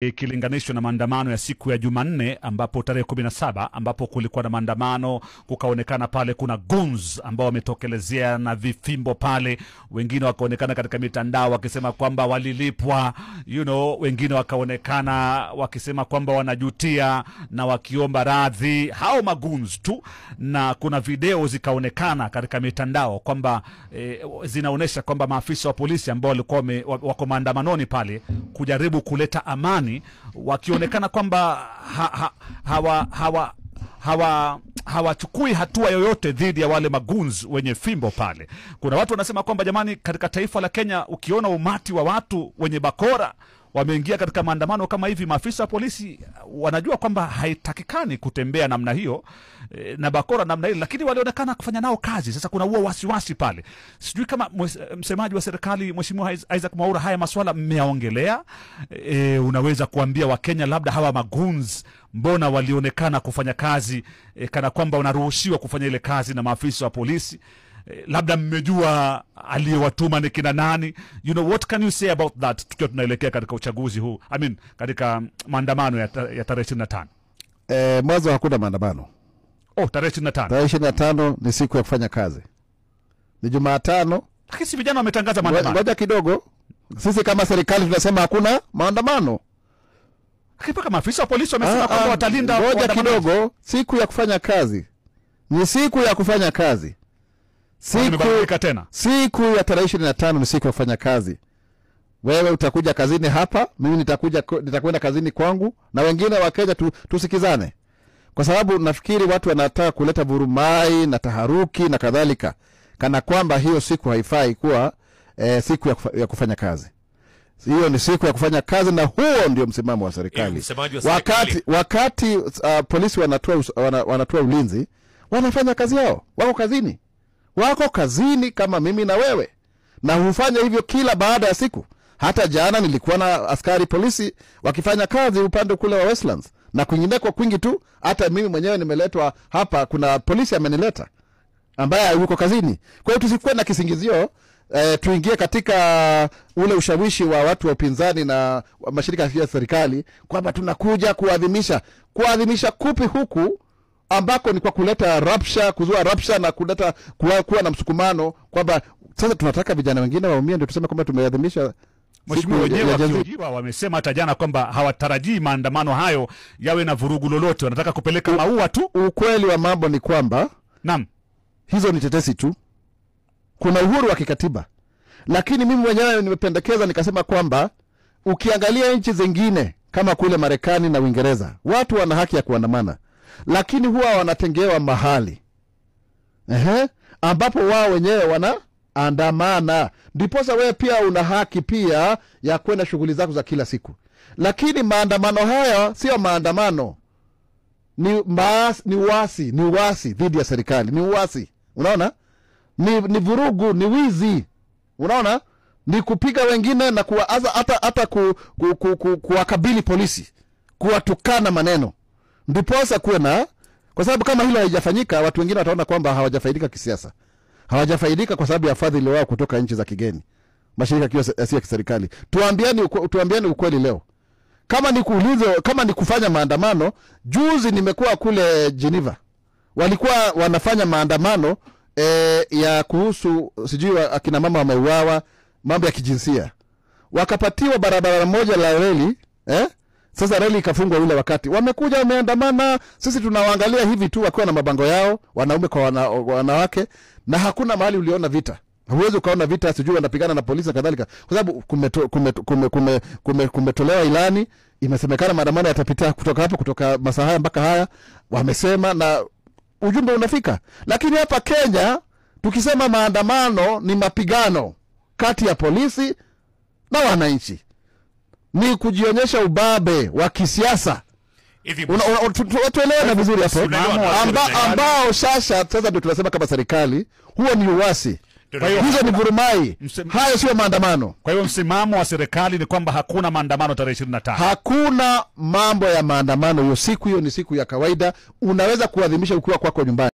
ikilinganishwa na maandamano ya siku ya Jumanne ambapo tarehe 17 ambapo kulikuwa na maandamano, kukaonekana pale kuna goons ambao wametokelezea na vifimbo pale, wengine wakaonekana katika mitandao wakisema kwamba walilipwa, wengine wakaonekana wakisema kwamba wanajutia na wakiomba radhi, hao magoons tu, na kuna video zikaonekana katika mitandao kwamba zinaonesha kwamba maafisa wa polisi ambao walikuwa wako maandamanoni pale kujaribu kuleta amani wakionekana kwamba hawachukui hatua yoyote dhidi ya wale magoons wenye fimbo pale. Kuna watu wanasema kwamba jamani, katika taifa la Kenya ukiona umati wa watu wenye bakora wameingia katika maandamano kama hivi, maafisa wa polisi wanajua kwamba haitakikani kutembea namna hiyo na bakora namna ile, lakini walionekana kufanya nao kazi. Sasa kuna huo wasiwasi pale. Sijui kama msemaji wa serikali Mheshimiwa Isaac Mwaura, haya masuala mmeongelea, unaweza kuambia Wakenya labda hawa magoons mbona walionekana kufanya kazi kana kwamba unaruhusiwa kufanya ile kazi na maafisa wa polisi? Labda mmejua aliyewatuma ni kina nani? What can you say about that, tukiwa tunaelekea katika uchaguzi huu, katika maandamano ya tarehe 25? Mwanzo hakuna maandamano. Tarehe 25. Tarehe 25 ni siku ya kufanya kazi. Ni Jumatano. Lakini si vijana wametangaza maandamano. Ngoja kidogo. Sisi kama serikali tunasema hakuna maandamano. Lakini kama maafisa wa polisi wamesema kwamba watalinda. Ngoja kidogo. Siku ya kufanya kazi ni siku ya kufanya kazi. Siku ya tarehe 25 ni siku ya kufanya kazi. Wewe utakuja kazini hapa, mimi nitakwenda kazini kwangu, na wengine wa Kenya tusikizane. Kwa sababu nafikiri watu wanataka kuleta vurumai na taharuki na kadhalika, kana kwamba hiyo siku haifai kuwa siku ya kufanya kazi. Hiyo ni siku ya kufanya kazi, na huo ndio msimamo wa serikali. Wakati polisi wanatoa ulinzi, wanafanya kazi yao, wako kazini kama mimi na wewe, na hufanya hivyo kila baada ya siku. Hata jana nilikuwa na askari polisi wakifanya kazi upande kule wa Westlands na kwingineko kwingi tu. Hata mimi mwenyewe nimeletwa hapa, kuna polisi amenileta ambaye yuko kazini. Kwa hiyo tusikuwe na kisingizio, tuingie katika ule ushawishi wa watu wa upinzani na mashirika ya serikali kwamba tunakuja kuadhimisha kupi huku ambako ni kwa kuleta rapsha, kuzua rapsha na kuleta kuwa na msukumano, kwamba sasa tunataka vijana wengine waumie ndio tuseme kwamba tumeadhimisha. Mheshimiwa, wenyewe wakiojiwa wamesema hata jana kwamba hawatarajii maandamano hayo yawe na vurugu lolote, wanataka kupeleka maua tu. Ukweli wa mambo ni kwamba hizo ni tetesi tu. Kuna uhuru wa kikatiba, lakini mimi mwenyewe nimependekeza nikasema kwamba ukiangalia nchi zingine kama kule Marekani na Uingereza, watu wana haki ya kuandamana, lakini huwa wanatengewa mahali ambapo wao wenyewe wanaandamana. Ndiposa wewe pia una haki pia ya kwenda shughuli zako za kila siku. Lakini maandamano haya sio maandamano, ni uasi dhidi ya serikali, ni uasi. Unaona? Ni vurugu, ni wizi. Unaona? Ni kupiga wengine na hata kuwakabili polisi, kuwatukana maneno. Ndiposa kuwe kwa sababu kama hilo haijafanyika, watu wengine wataona kwamba hawajafaidika kisiasa. Hawajafaidika kwa sababu ya fadhili wao kutoka nchi za kigeni, mashirika ya kiserikali. Tuambiane ukweli leo. Kama ni kufanya maandamano, juzi nimekuwa kule Geneva. Walikuwa wanafanya maandamano ya kuhusu sijui akina mama wameuawa, mambo ya kijinsia. Wakapatiwa barabara moja la reli, sasa reli ikafungwa ule wakati. Wamekuja wameandamana, sisi tunawaangalia hivi tu wakiwa na mabango yao, wanaume kwa wanawake, na hakuna mahali uliona vita. Huwezi ukaona vita sijui wanapigana na polisi na kadhalika, kwa sababu kumetolewa ilani, imesemekana maandamano yatapitia kutoka masaa haya mpaka haya, wamesema na ujumbe unafika. Lakini hapa Kenya tukisema maandamano ni mapigano kati ya polisi na wananchi, ni kujionyesha ubabe wa kisiasa. Tuelewe na vizuri hapo, ambao sasa ndio tunasema kama serikali, huo ni uasi. Kwa hiyo hizo ni vurumai, hayo sio maandamano. Kwa hiyo msimamo wa serikali ni kwamba hakuna maandamano tarehe 25. Hakuna mambo ya maandamano hiyo siku. Hiyo ni siku ya kawaida, unaweza kuadhimisha ukiwa kwako nyumbani.